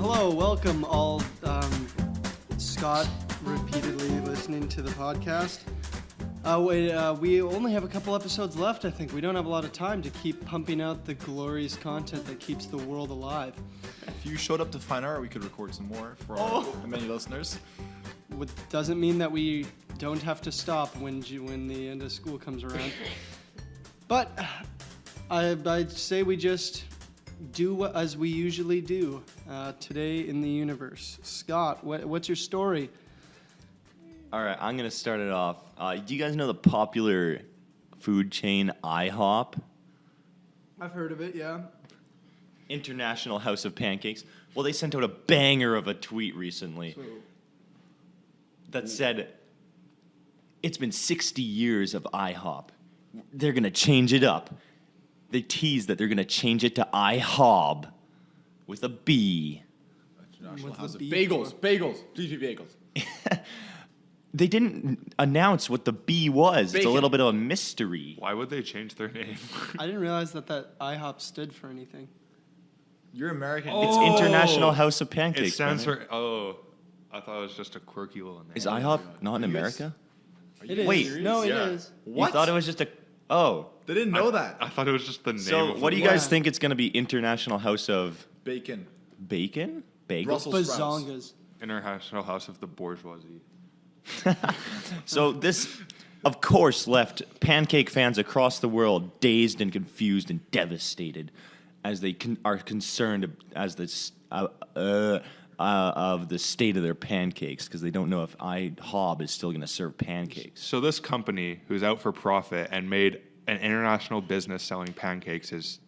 Hello, welcome all. Scott repeatedly listening to the podcast. We only have a couple episodes left, I think. We don't have a lot of time to keep pumping out the glorious content that keeps the world alive. If you showed up to Fine Art, we could record some more for our many listeners. What doesn't mean that we don't have to stop when the end of school comes around. But I'd say we just do as we usually do today in the universe. Scott, what's your story? All right, I'm going to start it off. Do you guys know the popular food chain IHOP? I've heard of it, yeah. International House of Pancakes. Well, they sent out a banger of a tweet recently that said, it's been 60 years of IHOP. They're going to change it up. They teased that they're going to change it to IHOB with a B. International What's House the of B Bagels. GP Bagels. They didn't announce what the B was. Bacon. It's a little bit of a mystery. Why would they change their name? I didn't realize that IHOP stood for anything. You're American. It's International House of Pancakes. It stands Brennan. for, I thought it was just a quirky little name. Is IHOP not in America? It is. Wait. No, it Yeah. is. You thought it was just a... Oh. They didn't know that. I thought it was just the name So of what do the you guys Yeah. think it's going to be? International House of Bacon. Bacon? Bagels? Brussels sprouts. Bazongas. International House of the Bourgeoisie. So this, of course, left pancake fans across the world dazed and confused and devastated as they are concerned as this of the state of their pancakes because they don't know if IHOB is still going to serve pancakes. So this company, who's out for profit and made an international business selling pancakes, is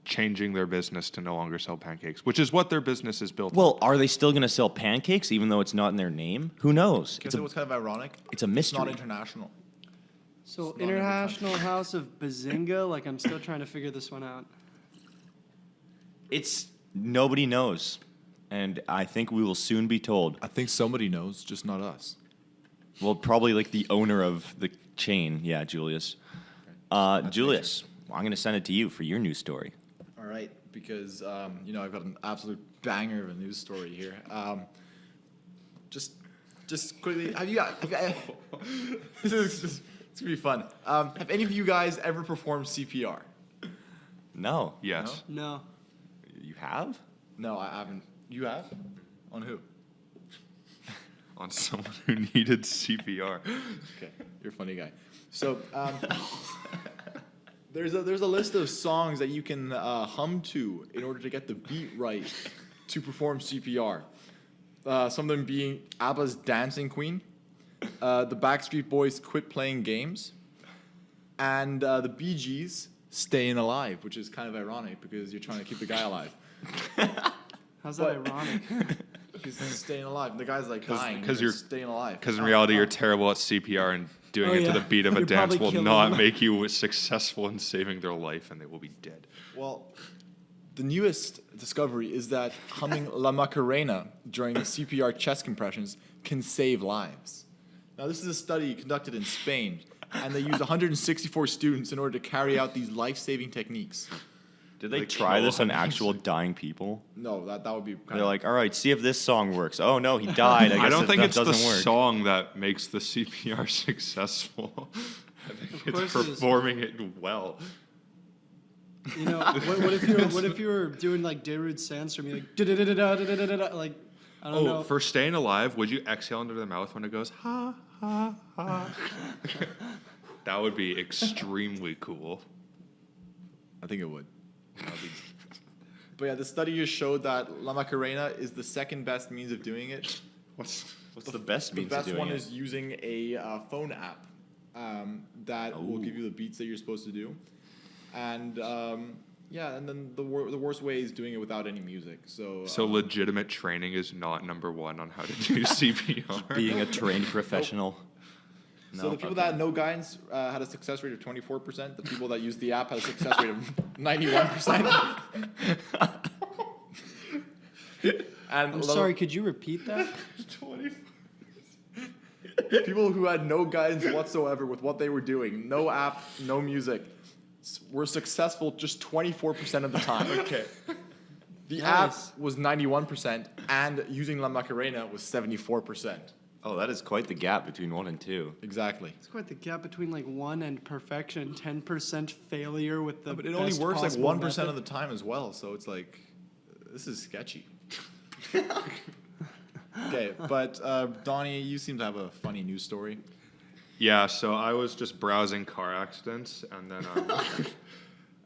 changing their business to no longer sell pancakes, which is what their business is built on. Well, are they still going to sell pancakes even though it's not in their name? Who knows? Guess it was kind of ironic. It's a It's mystery. not international. So It's not every International House of Bazinga, like I'm still trying to figure this one out. It's nobody knows, and I think we will soon be told. I think somebody knows, just not us. Well, probably like the owner of the chain. Yeah, Julius. Julius, I'm going to send it to you for your news story. All right, because I've got an absolute banger of a news story here. Just quickly, have you got? It's gonna be fun. Have any of you guys ever performed CPR? No. Yes. No. You have? No, I haven't. You have? On who? On someone who needed CPR. Okay, you're a funny guy. So there's a list of songs that you can hum to in order to get the beat right to perform CPR. Some of them being ABBA's Dancing Queen, the Backstreet Boys' Quit Playing Games, and the Bee Gees' Staying Alive, which is kind of ironic because you're trying to keep the guy alive. How's that ironic? Because he's staying alive. The guy's like dying. Because and you're staying alive. Because in reality, you're terrible at CPR, and doing Oh, it yeah. to the beat of a You'd dance probably will kill not them. make you successful in saving their life, and they will be dead. Well, the newest discovery is that humming La Macarena during CPR chest compressions can save lives. Now, this is a study conducted in Spain, and they used 164 students in order to carry out these life-saving techniques. Did they Like try this on 100%. actual dying people? No, that would be kind They're like, all right, see if this song works. Oh, no, he died. I guess I don't think that it's the doesn't work. song that makes the CPR successful. I think it's course it is. performing it well. You know, what if you were doing like Darude Sandstorm, you're like da-da-da-da-da-da-da-da, like I don't know. For staying alive, would you exhale into the mouth when it goes ha ha ha? That would be extremely cool. I think it would. But yeah, the study just showed that La Macarena is the second best means of doing it. What's the best The means of best doing one it? is using a phone app that will give you the beats that you're supposed to do. And and then the worst way is doing it without any music. So Legitimate training is not number one on how to do CPR. Being a trained professional. So the people that had no guidance had a success rate of 24%. The people that used the app had a success rate of 91%. And I'm sorry, could you repeat that? people who had no guidance whatsoever with what they were doing, no app, no music, were successful just 24% of the time. Okay. The Nice. app was 91%, and using La Macarena was 74%. Oh, that is quite the gap between 1 and 2. Exactly. It's quite the gap between like 1 and perfection. 10% failure with the. But it only best works like possible 1% method. of the time as well, so it's like, this is sketchy. Okay, but Donnie, you seem to have a funny news story. Yeah, so I was just browsing car accidents, and then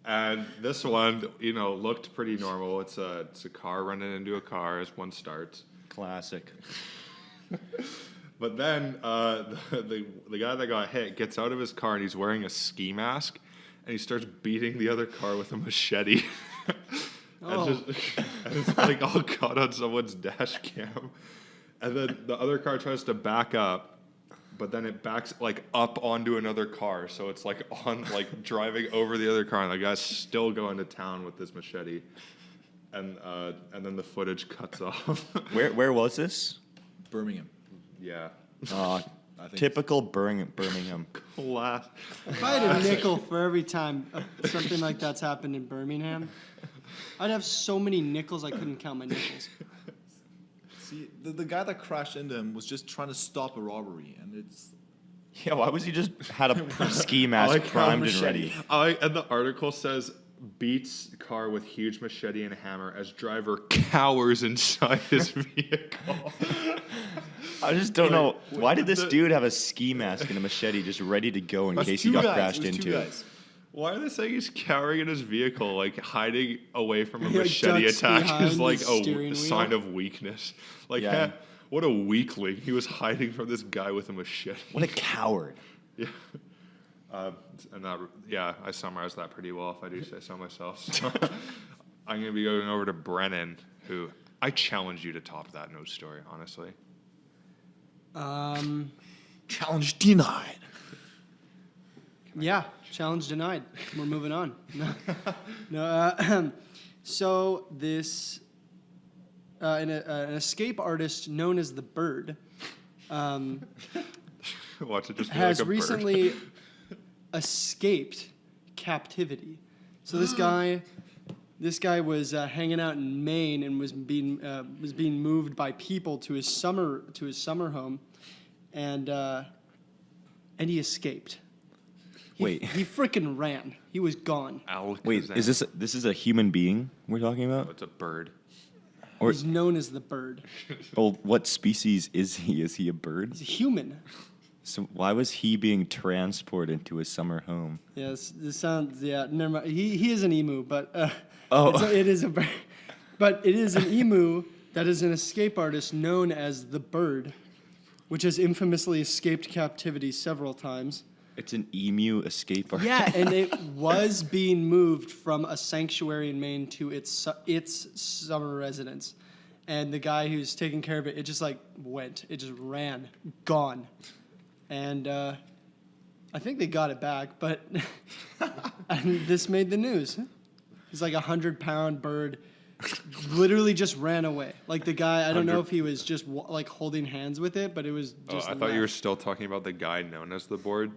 and this one, looked pretty normal. It's a car running into a car as one starts. Classic. But then the guy that got hit gets out of his car and he's wearing a ski mask, and he starts beating the other car with a machete. Oh. And it's like all caught on someone's dash cam. And then the other car tries to back up, but then it backs like up onto another car. So it's like on like driving over the other car, and the guy's still going to town with this machete. And then the footage cuts off. Where was this? Birmingham. Yeah. I think Typical Birmingham. Class. If I had a nickel for every time something like that's happened in Birmingham, I'd have so many nickels I couldn't count my nickels. See, the guy that crashed into him was just trying to stop a robbery, and it's... Yeah, why was he just had a ski mask primed and ready? And the article says beats car with huge machete and hammer as driver cowers inside his vehicle. I just don't know. Why did this dude have a ski mask and a machete just ready to go in case he got crashed into? Guys. Why are they saying he's cowering in his vehicle, like hiding away from a He, like, machete ducks attack behind is like his steering a wheel. sign of weakness? Like, Yeah. what a weakling. He was hiding from this guy with a machete. What a coward. Yeah. I summarized that pretty well, if I do say so myself. So I'm going to be going over to Brennan, who I challenge you to top that news story, honestly. Challenge denied. Yeah, challenge denied. We're moving on. No. So this, an escape artist known as the Bird, Watch it just be has like a bird. recently escaped captivity. So this guy was hanging out in Maine and was being moved by people to his summer home, and he escaped. Wait. He freaking ran. He was gone. Wait, is this is a human being we're talking about? It's a bird. Or He's known as the Bird. well, what species is he? Is he a bird? He's a human. So why was he being transported to his summer home? Yes, this sounds, yeah, never mind. He is an emu, but Oh. it is a bird. But it is an emu that is an escape artist known as the Bird, which has infamously escaped captivity several times. It's an emu escape artist. Yeah, and it was being moved from a sanctuary in Maine to its summer residence. And the guy who's taking care of it, it just like went. It just ran, gone. And I think they got it back, but and this made the news. He's like 100-pound bird, literally just ran away. Like the guy, I don't know if he was just like holding hands with it, but it was just. I thought you were still talking about the guy known as the bird.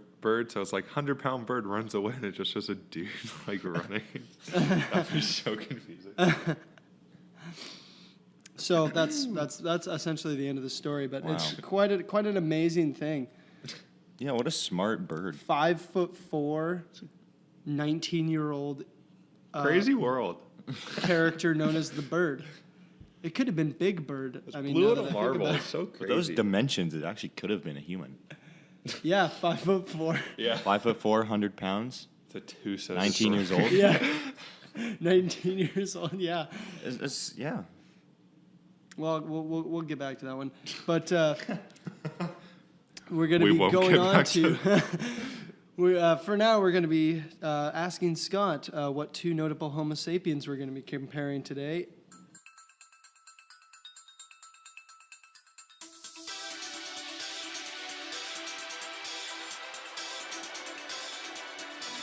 So it's like 100-pound bird runs away, and it just shows a dude like running. That'd be so confusing. So that's essentially the end of the story, but it's quite an amazing thing. Yeah, what a smart bird. 5'4", 19-year-old Crazy world. character known as the Bird. It could have been Big Bird. Blue now at that a I think marble. about It's so With crazy. those dimensions, it actually could have been a human. it. Yeah, 5'4". Yeah. 5'4", 100 pounds, It's a two-sided 19 years old. Yeah, 19 years old. Yeah. Yeah. Well, we'll get back to that one, but we're going to We be won't going get on back to. For now, we're going to be asking Scott what two notable Homo sapiens we're going to be comparing today.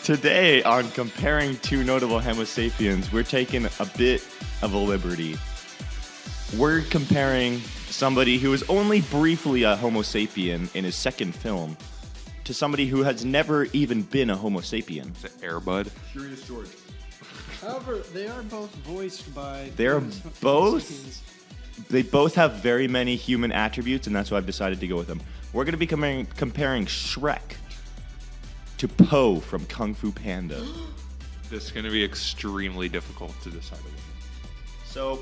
Today, on comparing two notable Homo sapiens, we're taking a bit of a liberty. We're comparing somebody who was only briefly a Homo sapien in his second film to somebody who has never even been a Homo sapien. It's an Airbud. Curious George. However, they are both voiced by. They're famous both- Saiyans. They both have very many human attributes, and that's why I've decided to go with them. We're going to be comparing Shrek to Po from Kung Fu Panda. This is going to be extremely difficult to decide. So,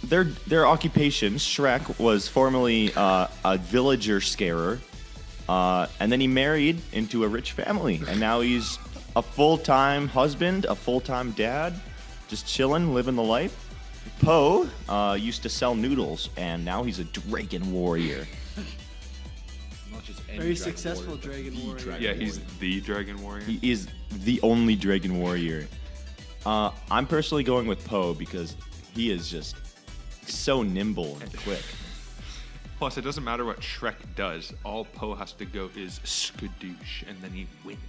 their occupations, Shrek was formerly a villager scarer, and then he married into a rich family, and now he's a full-time husband, a full-time dad, just chilling, living the life. Po used to sell noodles, and now he's a dragon warrior. Not just any Very dragon successful warrior, but dragon the warrior. dragon Yeah, he's warrior. the Dragon Warrior. He is the only dragon warrior. I'm personally going with Po because he is just so nimble and quick. Plus, it doesn't matter what Shrek does. All Po has to go is skadoosh, and then he wins.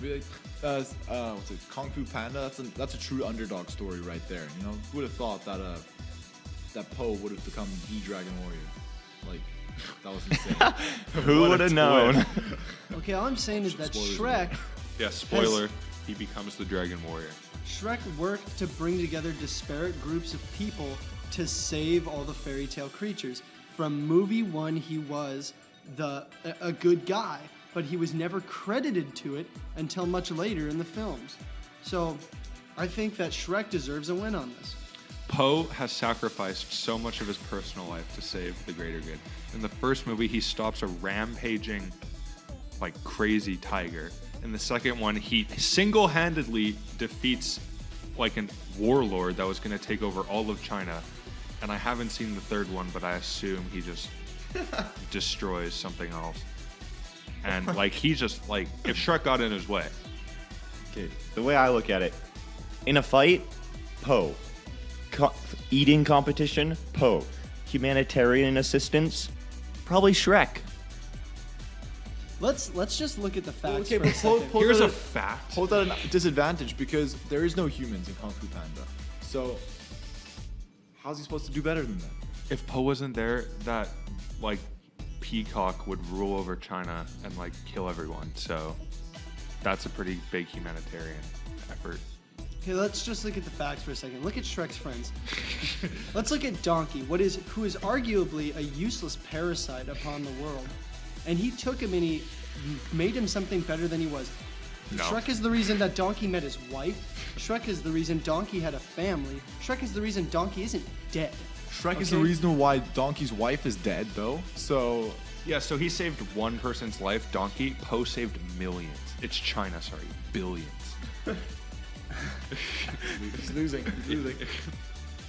Really, what's it? Kung Fu Panda. That's a true underdog story right there. You know, who would have thought that that Po would have become the Dragon Warrior? Like, that was insane. Who What a would have known? twist. Okay, all I'm saying is that Spoilers Shrek Yeah, spoiler. He becomes the Dragon Warrior. Shrek worked to bring together disparate groups of people to save all the fairy tale creatures. From movie one, he was a good guy, but he was never credited to it until much later in the films. So, I think that Shrek deserves a win on this. Po has sacrificed so much of his personal life to save the greater good. In the first movie, he stops a rampaging, like crazy tiger. In the second one, he single-handedly defeats like a warlord that was going to take over all of China. And I haven't seen the third one, but I assume he just destroys something else. And like he just like if Shrek got in his way, Okay, the way I look at it, in a fight, Po. Eating competition, Po. Humanitarian assistance, probably Shrek. Let's just look at the facts Okay, for but a second. here's that a fact. Hold that a disadvantage because there is no humans in Kung Fu Panda. So, how's he supposed to do better than that? If Po wasn't there, that like peacock would rule over China and like kill everyone. So that's a pretty big humanitarian effort. Okay, let's just look at the facts for a second. Look at Shrek's friends. Let's look at Donkey, who is arguably a useless parasite upon the world. And he took him and he made him something better than he was. No. Shrek is the reason that Donkey met his wife. Shrek is the reason Donkey had a family. Shrek is the reason Donkey isn't dead. Shrek is the Okay. reason why Donkey's wife is dead, though. So, Yeah, so he saved one person's life. Donkey. Po saved millions. It's China, sorry, billions. he's losing. He's losing.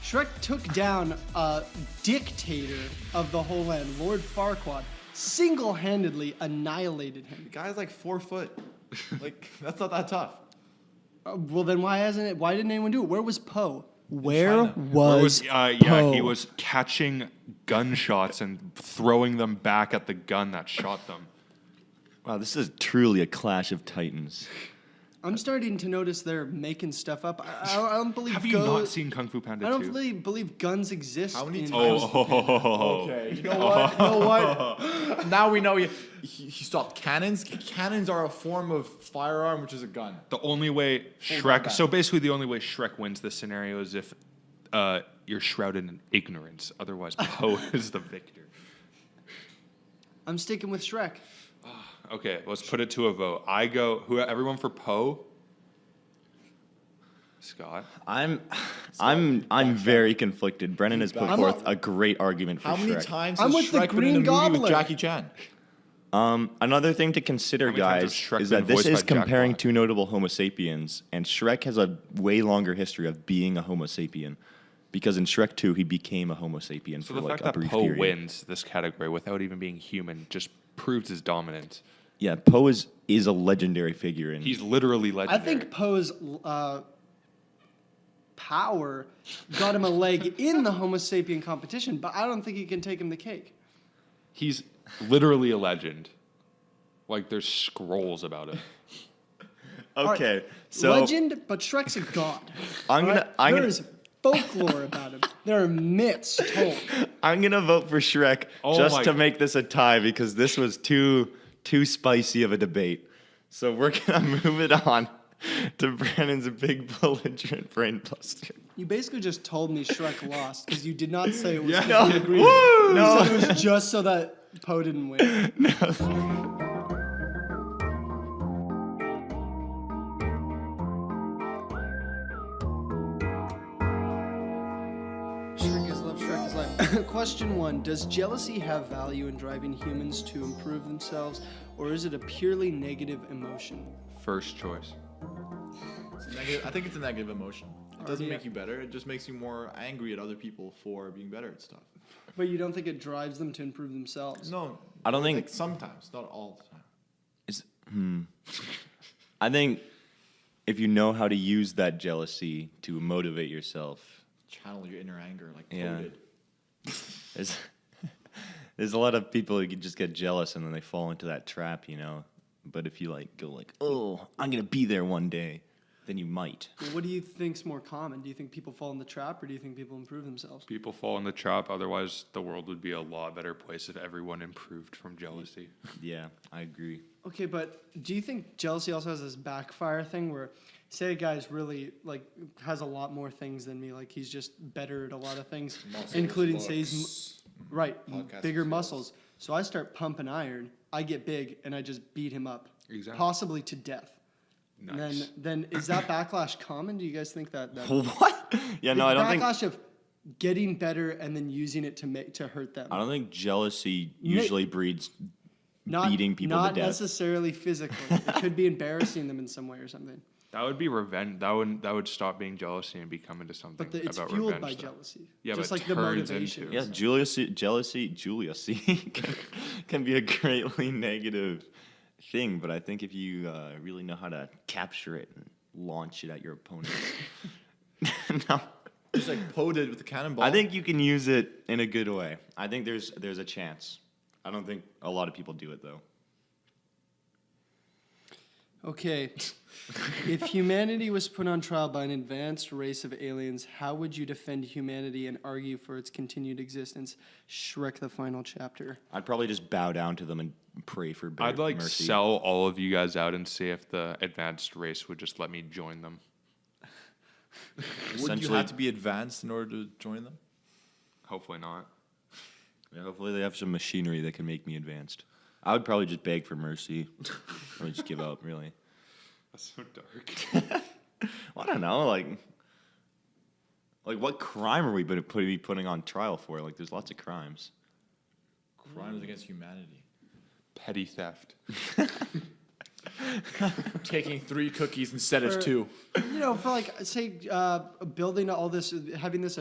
Shrek took down a dictator of the whole land, Lord Farquaad, single-handedly annihilated him. The guy's like 4 foot. Like, that's not that tough. Well, then why didn't anyone do it? Where was Poe? Where China. was Yeah, Poe? he was catching gunshots and throwing them back at the gun that shot them. Wow, this is truly a clash of titans. I'm starting to notice they're making stuff up. I don't believe. Have you not seen Kung Fu Panda I don't 2? really believe guns exist. How many in times- Oh, Okay, you know what? You know what? Now we know he stopped cannons. Cannons are a form of firearm, which is a gun. The only way Shrek. combat. So basically, the only way Shrek wins this scenario is if you're shrouded in ignorance. Otherwise, Po is the victor. I'm sticking with Shrek. Okay, let's put it to a vote. I go. Everyone for Po. Scott. I'm very conflicted. Brennan has put back. forth a great argument for How many Shrek. times I'm has with the Shrek been in a Green movie with Gobbler. Jackie Chan? Another thing to consider, How many times has guys, Shrek is been that this voiced is by Jack comparing Black? two notable Homo sapiens, and Shrek has a way longer history of being a Homo sapien, because in Shrek 2 he became a Homo sapien So for the like fact a that brief Po period. wins this category without even being human just proves his dominance. Yeah, Poe is a legendary figure, and He's literally I legendary. think Poe's power got him a leg in the Homo sapien competition, but I don't think he can take him the cake. He's literally a legend. Like there's scrolls about him. okay. So Legend, but Shrek's a god. I'm gonna- Alright? I'm gonna- There's folklore about him. There are myths told. I'm gonna vote for Shrek Oh just my to g- make this a tie because this was too spicy of a debate. So we're gonna move it on. to Brandon's big belligerent brain buster. You basically just told me Shrek lost because you did not say it was Yeah. no. agreement. Woo! You No. said it was just so that Poe didn't win. Shrek is love, Shrek is life. Question 1. Does jealousy have value in driving humans to improve themselves, or is it a purely negative emotion? First choice. I think it's a negative emotion. It doesn't Yeah. make you better. It just makes you more angry at other people for being better at stuff. But you don't think it drives them to improve themselves? No, I don't think- like sometimes, not all the time. I think if you know how to use that jealousy to motivate yourself, Channel your inner anger, like Yeah. coded. there's, there's a lot of people who just get jealous and then they fall into that trap, you know. But if you like go like, oh, I'm gonna be there one day, then you might. Well, what do you think's more common? Do you think people fall in the trap, or do you think people improve themselves? People fall in the trap. Otherwise, the world would be a lot better place if everyone improved from jealousy. Yeah, I agree. Okay, but do you think jealousy also has this backfire thing where, say, a guy's really like has a lot more things than me, like he's just better at a lot of things, Muscles, including say looks, he's right, podcasting bigger skills. muscles. So I start pumping iron, I get big, and I just beat him up, Exactly. possibly to death. Nice. And then is that backlash common? Do you guys think that? What? Yeah, no, I don't think. backlash of getting better and then using it to hurt them. I don't think jealousy Ni- usually breeds Not beating people not to death. necessarily physically. It could be embarrassing them in some way or something. That would be revenge. That would stop being jealousy and become into something But it's about fueled revenge. by stuff. jealousy. Yeah, just but like the turns motivation. into- Yeah, jealousy can be a greatly negative thing, but I think if you really know how to capture it and launch it at your opponent, no, Just like Poe did with the cannonball. I think you can use it in a good way. I think there's a chance. I don't think a lot of people do it though. Okay. If humanity was put on trial by an advanced race of aliens, how would you defend humanity and argue for its continued existence? Shrek the final chapter. I'd probably just bow down to them and pray for I'd like mercy. sell all of you guys out and see if the advanced race would just let me join them. Would you essentially- have to be advanced in order to join them? Hopefully not. Yeah, hopefully they have some machinery that can make me advanced. I would probably just beg for mercy, or just give up. Really, That's so dark. well, I don't know. Like what crime are we putting on trial for? Like, there's lots of crimes. Crimes against humanity. Petty theft. Taking 3 cookies instead of For- 2. You know, for like, say, building all this, having this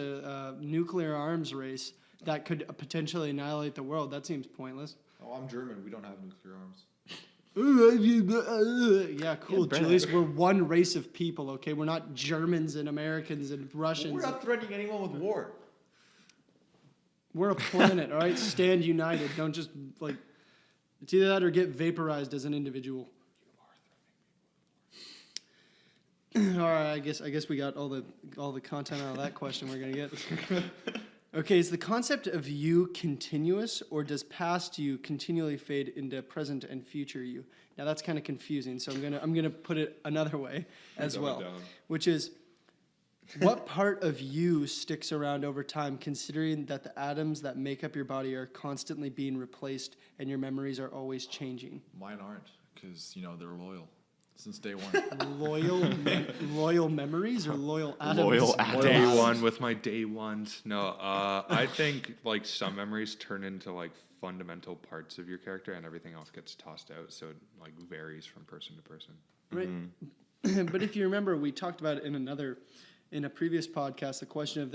nuclear arms race that could potentially annihilate the world, that seems pointless. Oh, I'm German. We don't have nuclear arms. Yeah, cool. Brad. At least we're one race of people, okay? We're not Germans and Americans and Russians. We're not threatening anyone with war. We're a planet, all right? Stand united. Don't just, like, it's either that or get vaporized as an individual. All right, I guess we got all the content out of that question we're gonna get. Okay, is the concept of you continuous, or does past you continually fade into present and future you? Now that's kind of confusing, so I'm gonna put it another way as Dumb it well, down. which is, what part of you sticks around over time, considering that the atoms that make up your body are constantly being replaced and your memories are always changing? Mine aren't, because, they're loyal since day one. Loyal memories or loyal atoms? Loyal atoms. Day one with my day ones. No, I think like some memories turn into like fundamental parts of your character, and everything else gets tossed out. So it like varies from person to person. Right. But if you remember, we talked about it in a previous podcast, the question of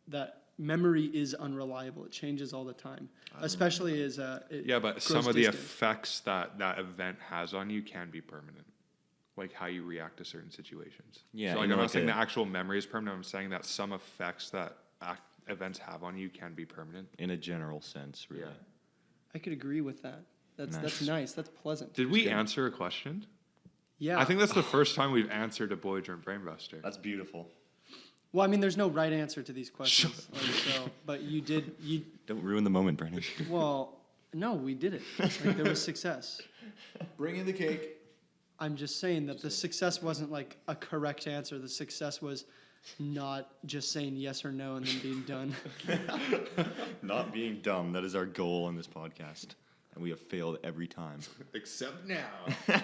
that memory is unreliable. It changes all the time, especially as it Yeah, but grows some of the distant. effects that event has on you can be permanent, like how you react to certain situations. Yeah, So you like know, I'm like not saying a- the actual memory is permanent. I'm saying that some effects that events have on you can be permanent. In a general sense, really. Yeah. I could agree with that. That's Nice. nice. That's pleasant. Did we answer a question? Yeah. I think that's the first time we've answered a Voyager and Brainbuster. That's beautiful. Well, I mean, there's no right answer to these questions. But you did. Don't ruin the moment, Brennan. Well, no, we did it. Like, there was success. Bring in the cake. I'm just saying that the success wasn't like a correct answer. The success was not just saying yes or no and then being done. Not being dumb. That is our goal on this podcast. And we have failed every time. Except now.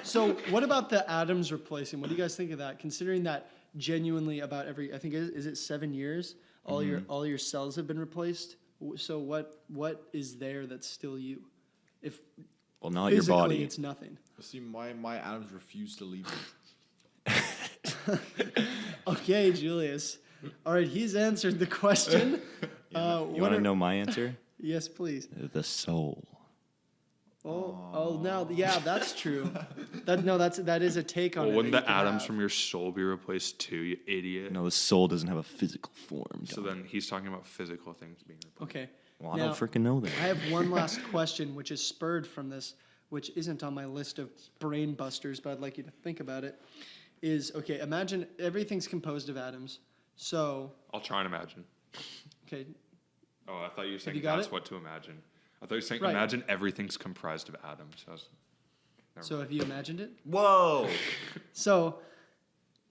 So what about the atoms replacing? What do you guys think of that? Considering that genuinely about every, I think, is it 7 years? All your cells have been replaced. So what is there that's still you? If Well, not your physically body. it's nothing. See, my atoms refuse to leave me. Okay, Julius. All right, he's answered the question. You want to know my answer? Yes, please. The soul. Oh, now, yeah, that's true. That is a take on Well, it. wouldn't that the you could atoms have. from your soul be replaced too, you idiot? No, the soul doesn't have a physical form. So Dom. then he's talking about physical things being replaced. Okay. Well, I Now, don't freaking know that. I have one last question, which is spurred from this, which isn't on my list of brain busters, but I'd like you to think about it. Okay, imagine everything's composed of atoms. So, I'll try and imagine. okay, Oh, I thought you were saying you got that's it? what to imagine. I thought you were saying Right. imagine everything's comprised of atoms. so have you imagined it? Whoa! So,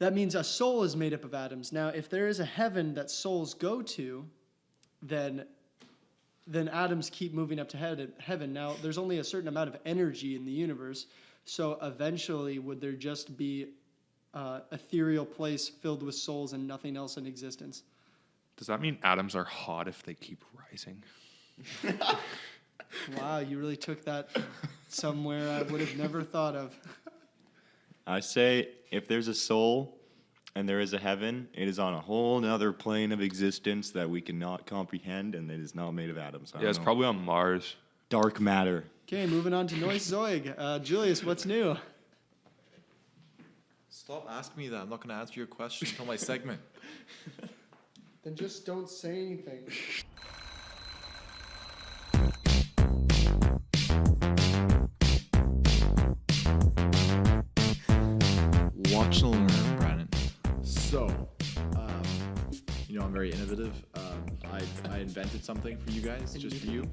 that means a soul is made up of atoms. Now, if there is a heaven that souls go to, then atoms keep moving up to heaven. Now, there's only a certain amount of energy in the universe, so eventually would there just be ethereal place filled with souls and nothing else in existence? Does that mean atoms are hot if they keep rising? Wow, you really took that somewhere I would have never thought of. I say if there's a soul and there is a heaven, it is on a whole nother plane of existence that we cannot comprehend, and it is not made of atoms. I Yeah, don't it's know. probably on Mars. Dark matter. Okay, moving on to Noise Zoig. Julius, what's new? Stop asking me that. I'm not going to answer your question until my segment. Then just don't say anything. Watch and learn, Brandon. So, I'm very innovative. I invented something for you guys, just for you.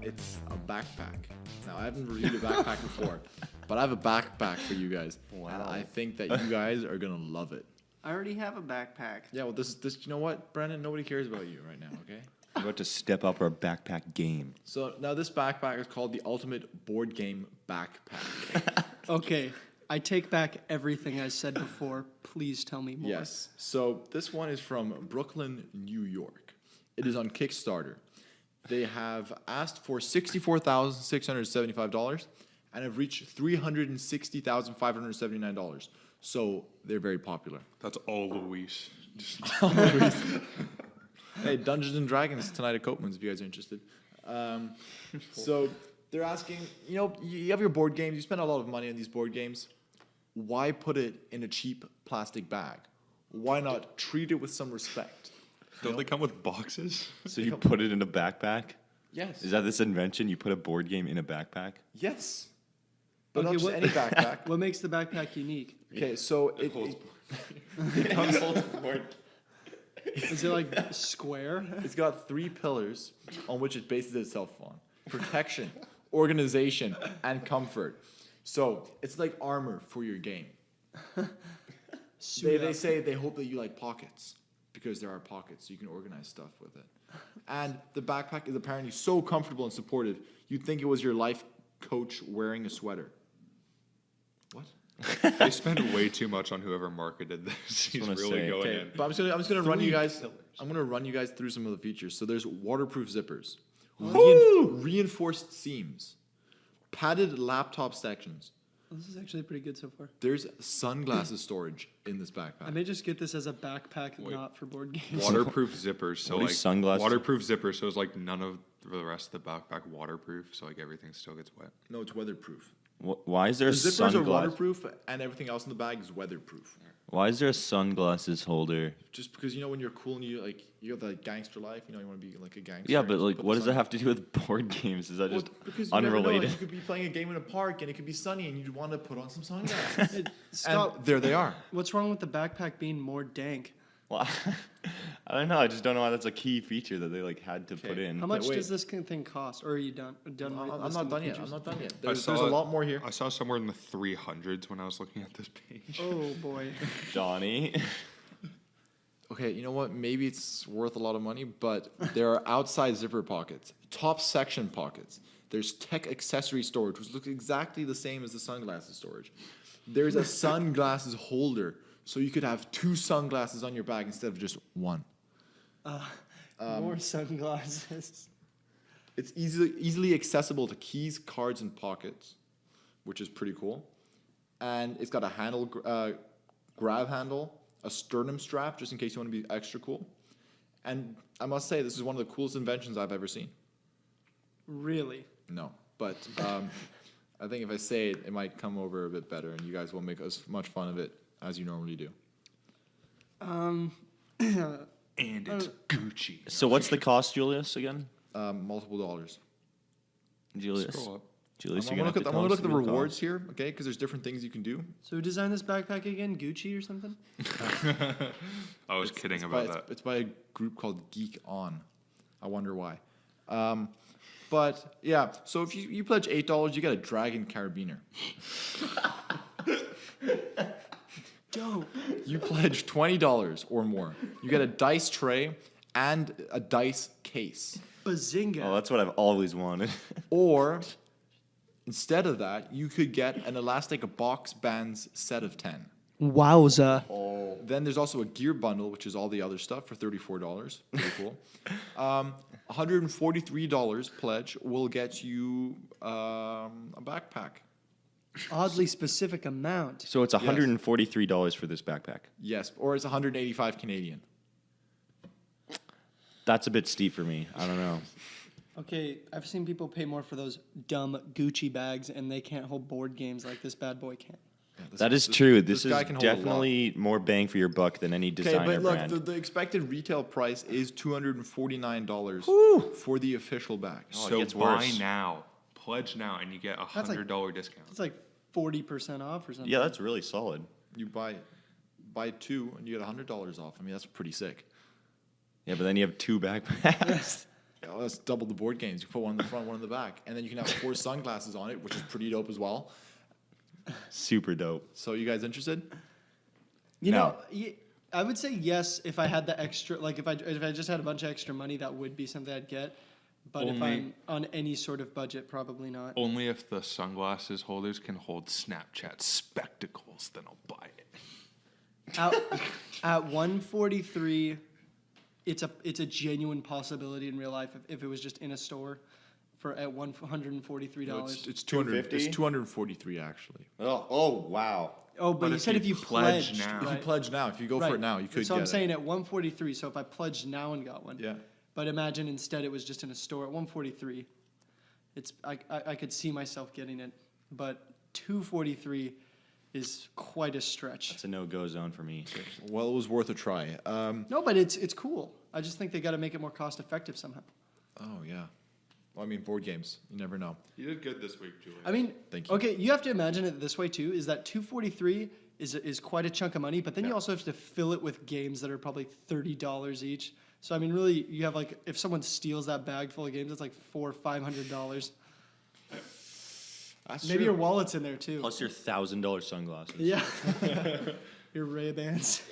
It's a backpack. Now, I haven't reviewed a backpack before, but I have a backpack for you guys. Wow. And I think that you guys are going to love it. I already have a backpack. Yeah, well, this, you know what, Brandon? Nobody cares about you right now, okay? We're about to step up our backpack game. So, now this backpack is called the Ultimate Board Game Backpack. Okay, I take back everything I said before. Please tell me more. Yes. So this one is from Brooklyn, New York. It is on Kickstarter. They have asked for $64,675 and have reached $360,579. So they're very popular. That's all Luis. Just Hey, Dungeons and Dragons tonight at Copeman's if you guys are interested. So they're asking, you have your board games. You spend a lot of money on these board games. Why put it in a cheap plastic bag? Why not treat it with some respect? Don't they come with boxes? So you put it in a backpack? Yes. Is that this invention? You put a board game in a backpack? Yes. But Okay, not just what- any backpack. What makes the backpack unique? Okay, so It holds. Is it like square? it's got 3 pillars on which it bases itself on: protection, organization, and comfort. So it's like armor for your game. They say they hope that you like pockets because there are pockets, so you can organize stuff with it. And the backpack is apparently so comfortable and supportive, you'd think it was your life coach wearing a sweater. What? They spend way too much on whoever marketed this. He's wanna really say, going Okay, in. but I'm just gonna run you guys. pillars. I'm gonna run you guys through some of the features. So there's waterproof zippers, Woo! reinforced seams, padded laptop sections. This is actually pretty good so far. There's sunglasses storage in this I backpack. may just get this as a backpack, not for board games. Waterproof zippers. So What do like sunglasses- waterproof zippers. So it's like none of the rest of the backpack waterproof. So like everything still gets wet. No, it's weatherproof. Why is there The a zippers are sunglass? waterproof, and everything else in the bag is weatherproof. Why is there a sunglasses holder? Just because when you're cool and you have that gangster life, you want to be like a gangster. Yeah, but just like, put what the does that sun- have to do with board games? Is that Well, just because you never know. unrelated? You could be playing a game in a park, and it could be sunny, and you'd want to put on some sunglasses. Scott, And there they are. what's wrong with the backpack being more dank? Well, I don't know. I just don't know why that's a key feature that they like had to put Okay. in. How much wait. does this thing cost? Or are you done? Done I'm listing not the done yet. features? I'm not done yet. I There's saw a it- lot more here. I saw somewhere in the 300s when I was looking at this page. Oh boy. Johnny. Okay, you know what? Maybe it's worth a lot of money, but there are outside zipper pockets, top section pockets. There's tech accessory storage, which looks exactly the same as the sunglasses storage. There's a sunglasses holder, so you could have 2 sunglasses on your bag instead of just 1. More sunglasses. It's easily accessible to keys, cards, and pockets, which is pretty cool. And it's got a handle, grab handle, a sternum strap, just in case you want to be extra cool. And I must say, this is one of the coolest inventions I've ever seen. Really? No, but I think if I say it, it might come over a bit better, and you guys will make as much fun of it as you normally do. And it's Gucci. So what's the cost, Julius, again? Multiple dollars. Julius. Scroll up. Julius, I'm you're gonna gonna look have at to the tell us rewards cost. here, okay? Because there's different things you can do. So who designed this backpack again? Gucci or something? I was kidding It's about by, that. It's by a group called Geek On. I wonder why. But yeah, so if you pledge $8, you get a Dragon carabiner. Dope. You pledge $20 or more, you get a dice tray and a dice case. Bazinga. Oh, that's what I've always wanted. Or instead of that, you could get an elastic box bands set of 10. Wowza. Then there's also a gear bundle, which is all the other stuff for $34. Pretty cool. $143 pledge will get you a backpack. Oddly specific amount. So it's $143 for this backpack. Yes, or it's 185 Canadian. That's a bit steep for me. I don't know. Okay, I've seen people pay more for those dumb Gucci bags, and they can't hold board games like this bad boy can. Yeah, That is true. This is guy can hold a lot. definitely more bang for your buck than any Okay, designer but look, brand. the expected retail price is $249 for the official bag. Oh, it So gets buy worse. now, pledge now, and you get a That's like- $100 discount. It's like 40% off or something. Yeah, that's really solid. You buy 2 and you get $100 off. I mean, that's pretty sick. Yeah, but then you have 2 backpacks. Yeah, well, that's double the board games. You put one in the front, one in the back, and then you can have 4 sunglasses on it, which is pretty dope as well. Super dope. So, you guys interested? You No. know, I would say yes if I had the extra. Like if I just had a bunch of extra money, that would be something I'd get. But if Only- I'm on any sort of budget, probably not. Only if the sunglasses holders can hold Snapchat spectacles, then I'll buy it. At 143, it's a genuine possibility in real life if it was just in a store for at $143. No, it's 200. It's 243 actually. Oh, wow. Oh, but But you if said you if you pledge pledged, now- If you right? pledge now, if you go for it now, you could So get I'm it. saying at 143. So if I pledged now and got one, Yeah. But imagine instead it was just in a store at 143. I could see myself getting it, but 243 is quite a stretch. It's a no-go zone for me. Well, it was worth a try. No, but it's cool. I just think they got to make it more cost effective somehow. Oh yeah. Well, I mean, board games. You never know. You did good this week, Julie. I mean, Thank you. okay, you have to imagine it this way too: is that 243 is quite a chunk of money, but then you also have to fill it with games that are probably $30 each. So I mean, really, you have like if someone steals that bag full of games, it's like $400 or $500. That's Maybe true. your wallet's in there too. Plus your $1,000 sunglasses. Yeah. Your Ray-Bans.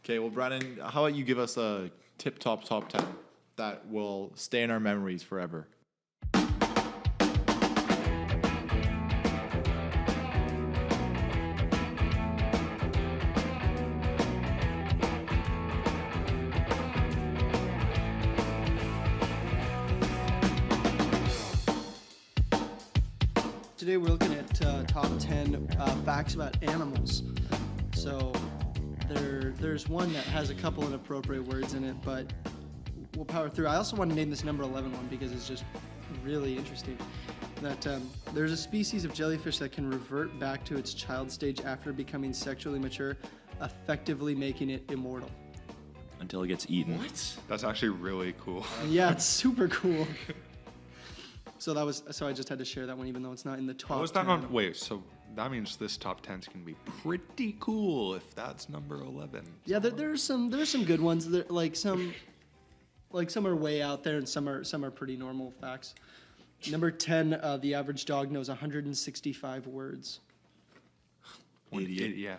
Okay, well, Brandon, how about you give us a top 10 that will stay in our memories forever? Today we're looking at top 10 facts about animals. So there's one that has a couple inappropriate words in it, but we'll power through. I also want to name this number 11 one because it's just really interesting. That there's a species of jellyfish that can revert back to its child stage after becoming sexually mature, effectively making it immortal. Until it gets eaten. What? That's actually really cool. And yeah, it's super cool. So I just had to share that one, even though it's not in the top. How is that 10. on? Wait, so that means this top 10 is gonna be pretty cool if that's number 11. Yeah, there's some good ones. There, some are way out there, and some are pretty normal facts. Number 10, the average dog knows 165 words. Idiot. Yeah.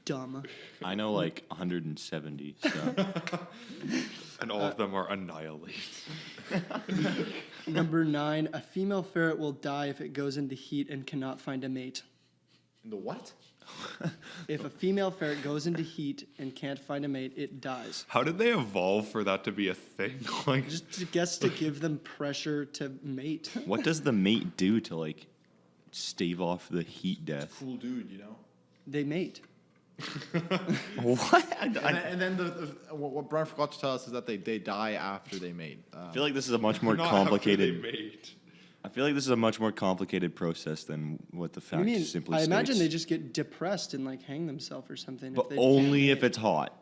Dumb. I know like 170. So And all of them are annihilated. Number 9, a female ferret will die if it goes into heat and cannot find a mate. In the what? If a female ferret goes into heat and can't find a mate, it dies. How did they evolve for that to be a thing? Like, Just to give them pressure to mate. what does the mate do to like stave off the heat death? Cool dude, you know. They mate. What? And then what Brian forgot to tell us is that they die after they mate. I feel like this is a much more not after they complicated. mate. I feel like this is a much more complicated process than what the I fact mean, simply I states. imagine they just get depressed and like hang themselves or something. but they only can't if it's hot.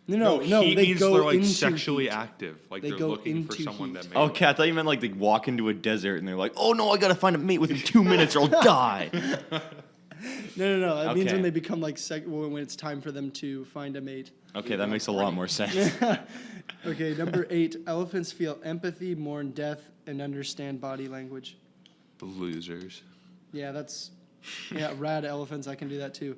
No, Heat they means go they're like into sexually heat. active. Like They they're go looking for into someone heat. that mate. Okay, I thought you meant like they walk into a desert and they're like, oh no, I gotta find a mate within 2 minutes or I'll die. No. It means Okay. when they become like when it's time for them to find a mate. Okay, that makes a lot more sense. Okay, number 8. Elephants feel empathy, mourn death, and understand body language. Losers. Yeah, rad elephants. I can do that too.